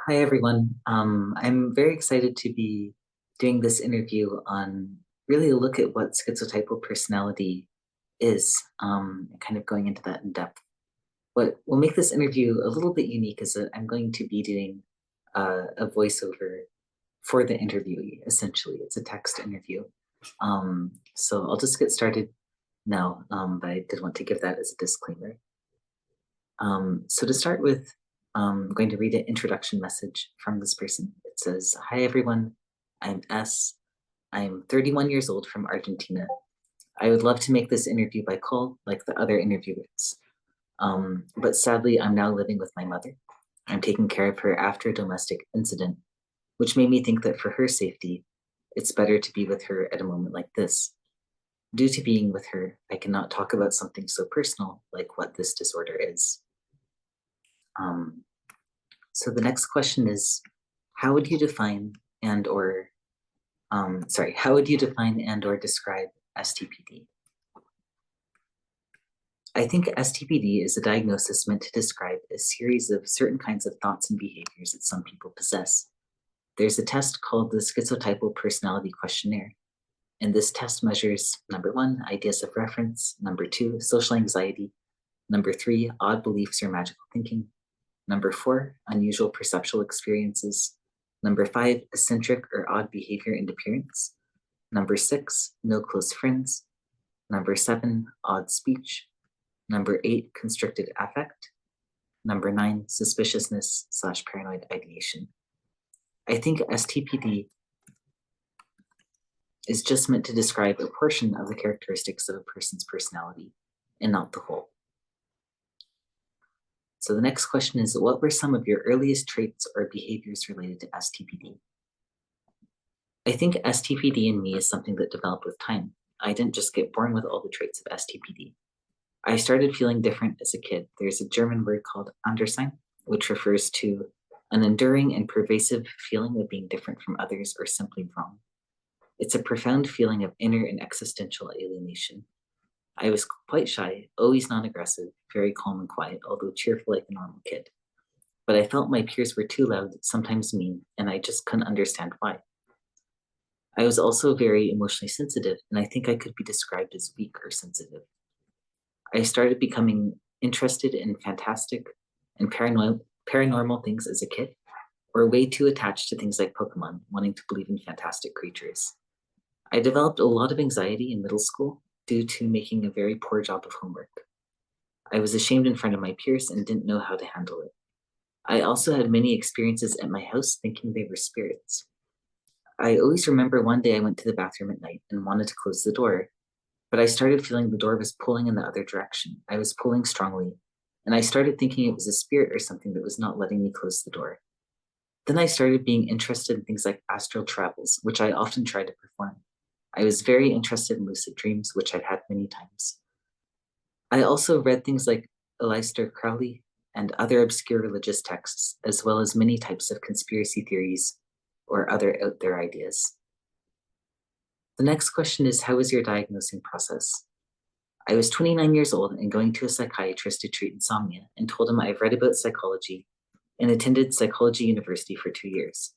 Hi, everyone. I'm very excited to be doing this interview on really a look at what schizotypal personality is, and kind of going into that in depth. What will make this interview a little bit unique is that I'm going to be doing a voiceover for the interviewee, essentially. It's a text interview. So I'll just get started now, but I did want to give that as a disclaimer. So to start with, I'm going to read an introduction message from this person. It says, "Hi everyone, I'm S. I'm 31 years old from Argentina. I would love to make this interview by call like the other interviewers. But sadly, I'm now living with my mother. I'm taking care of her after a domestic incident, which made me think that for her safety, it's better to be with her at a moment like this. Due to being with her, I cannot talk about something so personal like what this disorder is." Um, So the next question is, how would you define how would you define and or describe STPD? I think STPD is a diagnosis meant to describe a series of certain kinds of thoughts and behaviors that some people possess. There's a test called the Schizotypal Personality Questionnaire, and this test measures number one, ideas of reference, number two, social anxiety, number three, odd beliefs or magical thinking, number four, unusual perceptual experiences. Number five, eccentric or odd behavior and appearance. Number six, no close friends. Number seven, odd speech. Number eight, constricted affect. Number nine, suspiciousness/paranoid ideation. I think STPD is just meant to describe a portion of the characteristics of a person's personality and not the whole. So the next question is, what were some of your earliest traits or behaviors related to STPD? I think STPD in me is something that developed with time. I didn't just get born with all the traits of STPD. I started feeling different as a kid. There's a German word called Anderssein, which refers to an enduring and pervasive feeling of being different from others or simply wrong. It's a profound feeling of inner and existential alienation. I was quite shy, always non-aggressive, very calm and quiet, although cheerful like a normal kid. But I felt my peers were too loud, sometimes mean, and I just couldn't understand why. I was also very emotionally sensitive, and I think I could be described as weak or sensitive. I started becoming interested in fantastic and paranormal things as a kid, or way too attached to things like Pokemon, wanting to believe in fantastic creatures. I developed a lot of anxiety in middle school due to making a very poor job of homework. I was ashamed in front of my peers and didn't know how to handle it. I also had many experiences at my house thinking they were spirits. I always remember one day I went to the bathroom at night and wanted to close the door, but I started feeling the door was pulling in the other direction. I was pulling strongly, and I started thinking it was a spirit or something that was not letting me close the door. Then I started being interested in things like astral travels, which I often tried to perform. I was very interested in lucid dreams, which I've had many times. I also read things like Aleister Crowley and other obscure religious texts, as well as many types of conspiracy theories or other out there ideas. The next question is, how was your diagnosing process? I was 29 years old and going to a psychiatrist to treat insomnia and told him I've read about psychology and attended psychology university for 2 years.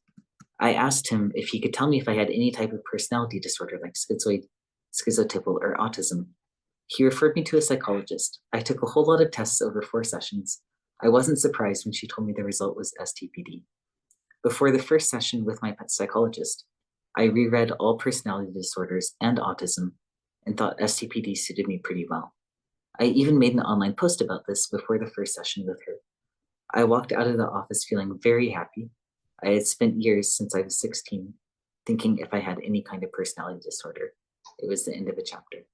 I asked him if he could tell me if I had any type of personality disorder like schizotypal, or autism. He referred me to a psychologist. I took a whole lot of tests over 4 sessions. I wasn't surprised when she told me the result was STPD. Before the first session with my psychologist, I reread all personality disorders and autism and thought STPD suited me pretty well. I even made an online post about this before the first session with her. I walked out of the office feeling very happy. I had spent years since I was 16 thinking if I had any kind of personality disorder. It was the end of a chapter.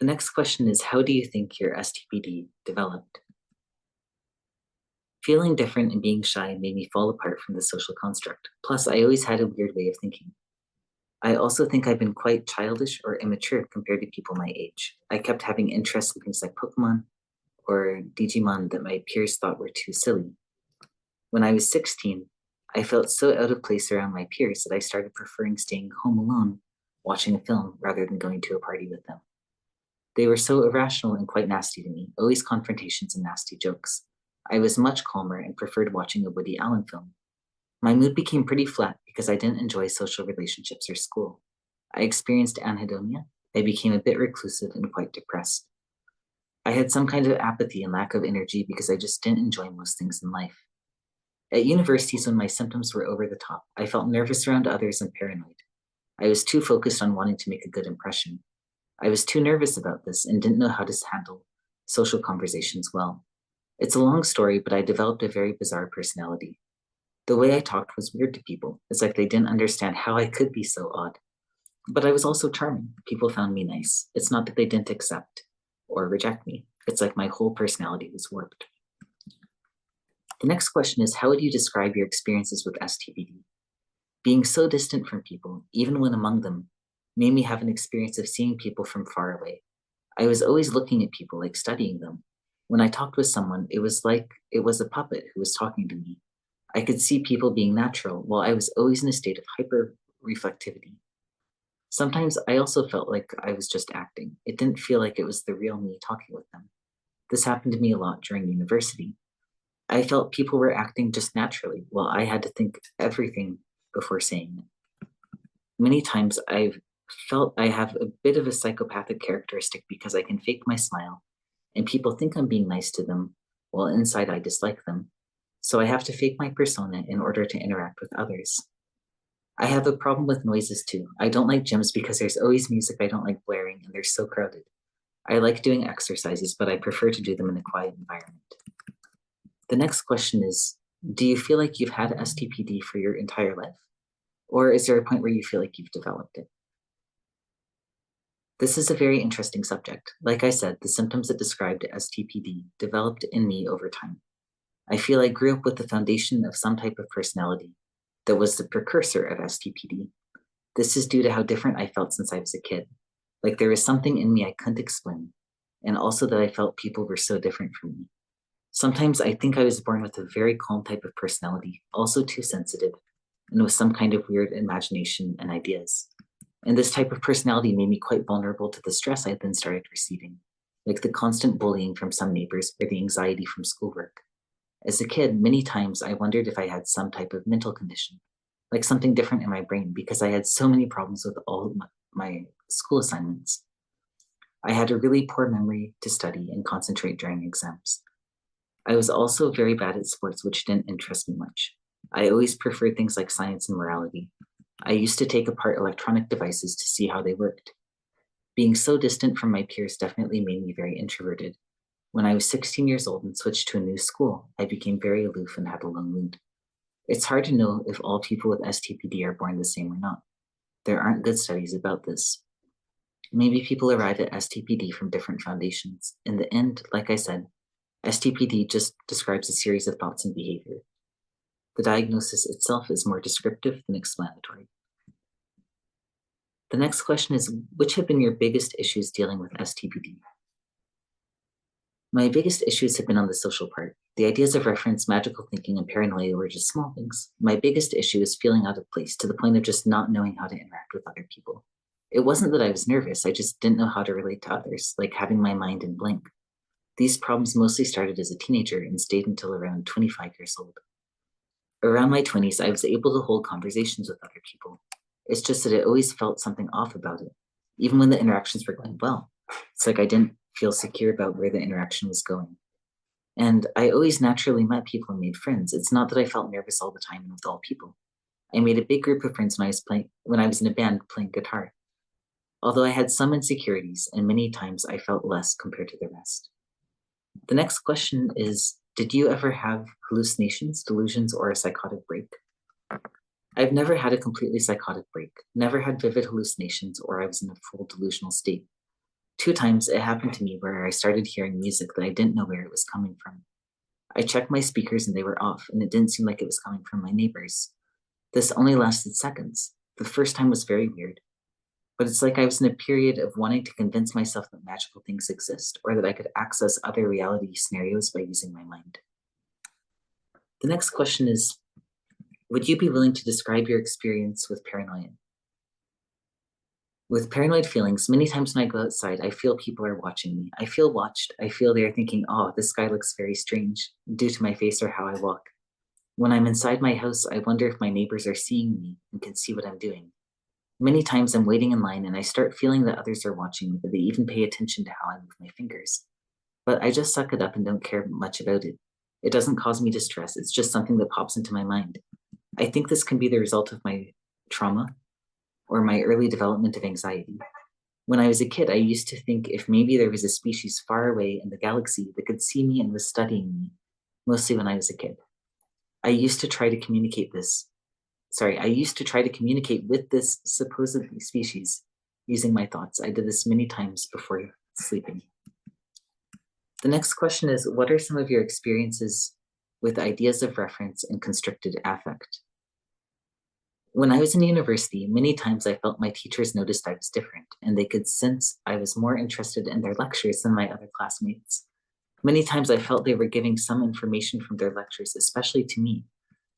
The next question is, how do you think your STPD developed? Feeling different and being shy made me fall apart from the social construct. Plus, I always had a weird way of thinking. I also think I've been quite childish or immature compared to people my age. I kept having interests in things like Pokemon or Digimon that my peers thought were too silly. When I was 16, I felt so out of place around my peers that I started preferring staying home alone, watching a film, rather than going to a party with them. They were so irrational and quite nasty to me, always confrontations and nasty jokes. I was much calmer and preferred watching a Woody Allen film. My mood became pretty flat because I didn't enjoy social relationships or school. I experienced anhedonia. I became a bit reclusive and quite depressed. I had some kind of apathy and lack of energy because I just didn't enjoy most things in life. At universities, when my symptoms were over the top, I felt nervous around others and paranoid. I was too focused on wanting to make a good impression. I was too nervous about this and didn't know how to handle social conversations well. It's a long story, but I developed a very bizarre personality. The way I talked was weird to people. It's like they didn't understand how I could be so odd. But I was also charming. People found me nice. It's not that they didn't accept or reject me. It's like my whole personality was warped. The next question is, how would you describe your experiences with StPD? Being so distant from people, even when among them, made me have an experience of seeing people from far away. I was always looking at people, like studying them. When I talked with someone, it was like it was a puppet who was talking to me. I could see people being natural while I was always in a state of hyper reflectivity. Sometimes I also felt like I was just acting. It didn't feel like it was the real me talking with them. This happened to me a lot during university. I felt people were acting just naturally while I had to think everything before saying it. Many times I've felt I have a bit of a psychopathic characteristic because I can fake my smile and people think I'm being nice to them while inside I dislike them. So I have to fake my persona in order to interact with others. I have a problem with noises too. I don't like gyms because there's always music I don't like blaring and they're so crowded. I like doing exercises, but I prefer to do them in a quiet environment. The next question is, do you feel like you've had StPD for your entire life? Or is there a point where you feel like you've developed it? This is a very interesting subject. Like I said, the symptoms that described StPD developed in me over time. I feel I grew up with the foundation of some type of personality that was the precursor of StPD. This is due to how different I felt since I was a kid. Like there was something in me I couldn't explain, and also that I felt people were so different from me. Sometimes I think I was born with a very calm type of personality, also too sensitive, and with some kind of weird imagination and ideas. And this type of personality made me quite vulnerable to the stress I then started receiving, like the constant bullying from some neighbors or the anxiety from schoolwork. As a kid, many times I wondered if I had some type of mental condition, like something different in my brain, because I had so many problems with all of my school assignments. I had a really poor memory to study and concentrate during exams. I was also very bad at sports, which didn't interest me much. I always preferred things like science and morality. I used to take apart electronic devices to see how they worked. Being so distant from my peers definitely made me very introverted. When I was 16 years old and switched to a new school, I became very aloof and had a low mood. It's hard to know if all people with StPD are born the same or not. There aren't good studies about this. Maybe people arrive at StPD from different foundations. In the end, like I said, StPD just describes a series of thoughts and behavior. The diagnosis itself is more descriptive than explanatory. The next question is, which have been your biggest issues dealing with StPD? My biggest issues have been on the social part. The ideas of reference, magical thinking, and paranoia were just small things. My biggest issue is feeling out of place to the point of just not knowing how to interact with other people. It wasn't that I was nervous, I just didn't know how to relate to others, like having my mind in blank. These problems mostly started as a teenager and stayed until around 25 years old. Around my 20s, I was able to hold conversations with other people. It's just that it always felt something off about it, even when the interactions were going well. It's like I didn't feel secure about where the interaction was going. And I always naturally met people and made friends. It's not that I felt nervous all the time and with all people. I made a big group of friends when I was in a band playing guitar. Although I had some insecurities, and many times I felt less compared to the rest. The next question is, did you ever have hallucinations, delusions, or a psychotic break? I've never had a completely psychotic break, never had vivid hallucinations, or I was in a full delusional state. 2 times it happened to me where I started hearing music that I didn't know where it was coming from. I checked my speakers and they were off, and it didn't seem like it was coming from my neighbors. This only lasted seconds. The first time was very weird, but it's like I was in a period of wanting to convince myself that magical things exist, or that I could access other reality scenarios by using my mind. The next question is, would you be willing to describe your experience with paranoia? With paranoid feelings, many times when I go outside, I feel people are watching me. I feel watched. I feel they're thinking, oh, this guy looks very strange due to my face or how I walk. When I'm inside my house, I wonder if my neighbors are seeing me and can see what I'm doing. Many times I'm waiting in line and I start feeling that others are watching me, that they even pay attention to how I move my fingers. But I just suck it up and don't care much about it. It doesn't cause me distress. It's just something that pops into my mind. I think this can be the result of my trauma or my early development of anxiety. When I was a kid, I used to think if maybe there was a species far away in the galaxy that could see me and was studying me, mostly when I was a kid. I used to try to communicate with this supposed species using my thoughts. I did this many times before sleeping. The next question is, what are some of your experiences with ideas of reference and constricted affect? When I was in university, many times I felt my teachers noticed I was different, and they could sense I was more interested in their lectures than my other classmates. Many times I felt they were giving some information from their lectures, especially to me,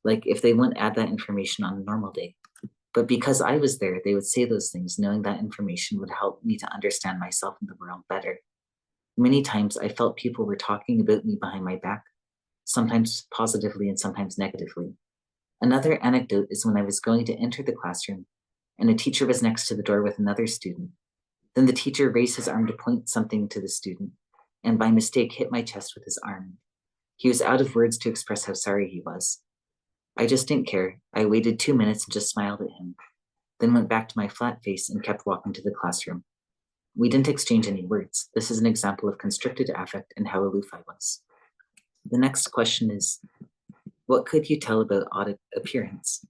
like if they wouldn't add that information on a normal day. But because I was there, they would say those things, knowing that information would help me to understand myself and the world better. Many times I felt people were talking about me behind my back, sometimes positively and sometimes negatively. Another anecdote is when I was going to enter the classroom and a teacher was next to the door with another student. Then the teacher raised his arm to point something to the student and by mistake hit my chest with his arm. He was out of words to express how sorry he was. I just didn't care. I waited 2 minutes and just smiled at him, then went back to my flat face and kept walking to the classroom. We didn't exchange any words. This is an example of constricted affect and how aloof I was. The next question is, what could you tell about odd appearance?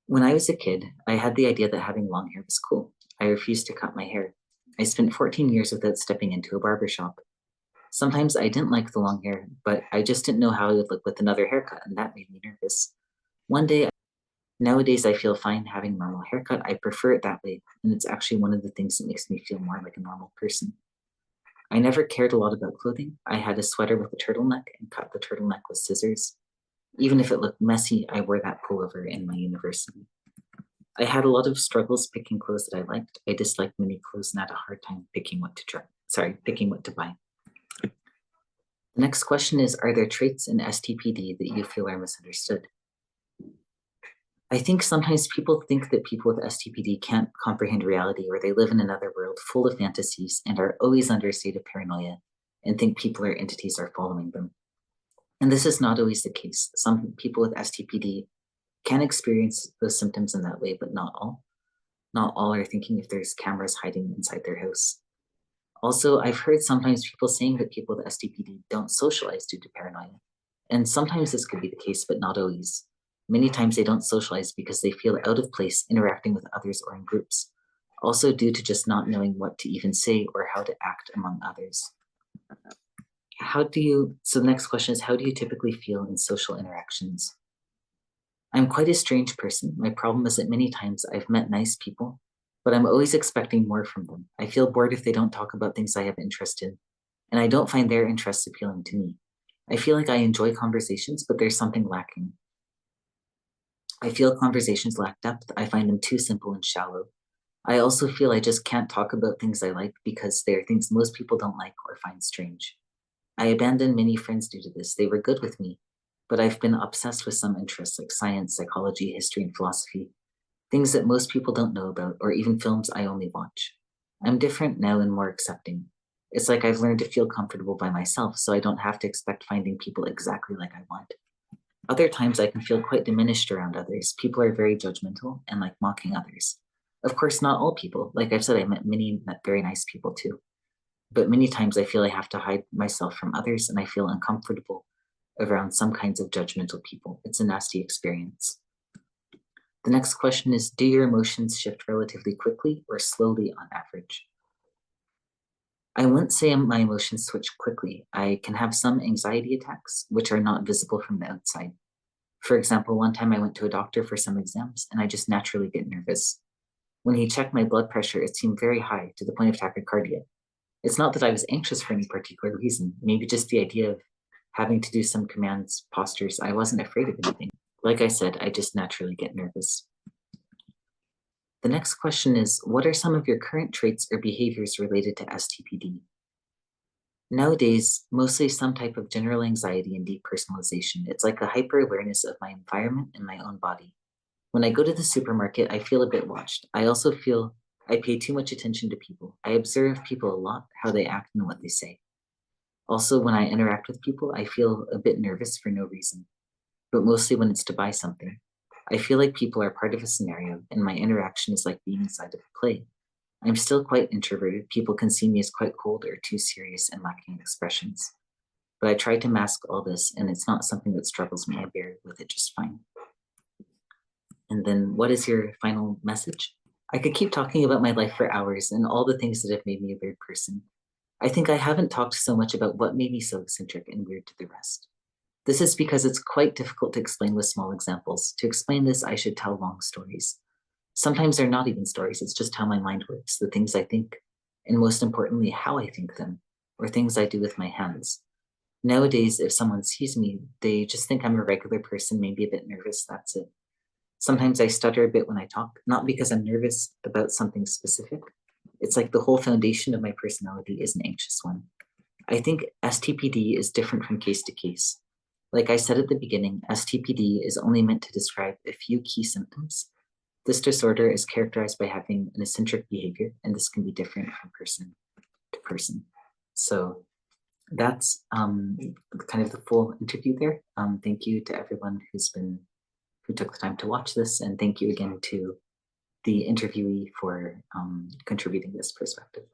When I was a kid, I had the idea that having long hair was cool. I refused to cut my hair. I spent 14 years without stepping into a barber shop. Sometimes I didn't like the long hair, but I just didn't know how I would look with another haircut, and that made me nervous. Nowadays I feel fine having a normal haircut. I prefer it that way, and it's actually one of the things that makes me feel more like a normal person. I never cared a lot about clothing. I had a sweater with a turtleneck and cut the turtleneck with scissors. Even if it looked messy, I wore that pullover in my university. I had a lot of struggles picking clothes that I liked. I disliked many clothes and had a hard time picking what to buy. The next question is, are there traits in StPD that you feel are misunderstood? I think sometimes people think that people with StPD can't comprehend reality, or they live in another world full of fantasies and are always under a state of paranoia and think people or entities are following them. And this is not always the case. Some people with StPD can experience those symptoms in that way, but not all. Not all are thinking if there's cameras hiding inside their house. Also, I've heard sometimes people saying that people with StPD don't socialize due to paranoia. And sometimes this could be the case, but not always. Many times they don't socialize because they feel out of place interacting with others or in groups. Also due to just not knowing what to even say or how to act among others. So the next question is, how do you typically feel in social interactions? I'm quite a strange person. My problem is that many times I've met nice people, but I'm always expecting more from them. I feel bored if they don't talk about things I have interest in, and I don't find their interests appealing to me. I feel like I enjoy conversations, but there's something lacking. I feel conversations lack depth. I find them too simple and shallow. I also feel I just can't talk about things I like because they are things most people don't like or find strange. I abandoned many friends due to this. They were good with me, but I've been obsessed with some interests like science, psychology, history, and philosophy, things that most people don't know about, or even films I only watch. I'm different now and more accepting. It's like I've learned to feel comfortable by myself, so I don't have to expect finding people exactly like I want. Other times I can feel quite diminished around others. People are very judgmental and like mocking others. Of course, not all people. Like I've said, I met many very nice people too. But many times I feel I have to hide myself from others and I feel uncomfortable around some kinds of judgmental people. It's a nasty experience. The next question is, do your emotions shift relatively quickly or slowly on average? I wouldn't say my emotions switch quickly. I can have some anxiety attacks, which are not visible from the outside. For example, one time I went to a doctor for some exams and I just naturally get nervous. When he checked my blood pressure, it seemed very high to the point of tachycardia. It's not that I was anxious for any particular reason, maybe just the idea of having to do some commands, postures. I wasn't afraid of anything. Like I said, I just naturally get nervous. The next question is, what are some of your current traits or behaviors related to STPD? Nowadays, mostly some type of general anxiety and depersonalization. It's like a hyper awareness of my environment and my own body. When I go to the supermarket, I feel a bit watched. I also feel I pay too much attention to people. I observe people a lot, how they act and what they say. Also, when I interact with people, I feel a bit nervous for no reason, but mostly when it's to buy something. I feel like people are part of a scenario, and my interaction is like being inside of a play. I'm still quite introverted. People can see me as quite cold or too serious and lacking expressions. But I try to mask all this, and it's not something that struggles me. I bear with it just fine. And then, what is your final message? I could keep talking about my life for hours and all the things that have made me a weird person. I think I haven't talked so much about what made me so eccentric and weird to the rest. This is because it's quite difficult to explain with small examples. To explain this, I should tell long stories. Sometimes they're not even stories, it's just how my mind works, the things I think, and most importantly, how I think them, or things I do with my hands. Nowadays, if someone sees me, they just think I'm a regular person, maybe a bit nervous, that's it. Sometimes I stutter a bit when I talk, not because I'm nervous about something specific. It's like the whole foundation of my personality is an anxious one. I think STPD is different from case to case. Like I said at the beginning, STPD is only meant to describe a few key symptoms. This disorder is characterized by having an eccentric behavior, and this can be different from person to person. So that's kind of the full interview there. Thank you to everyone who took the time to watch this, and thank you again to the interviewee for contributing this perspective.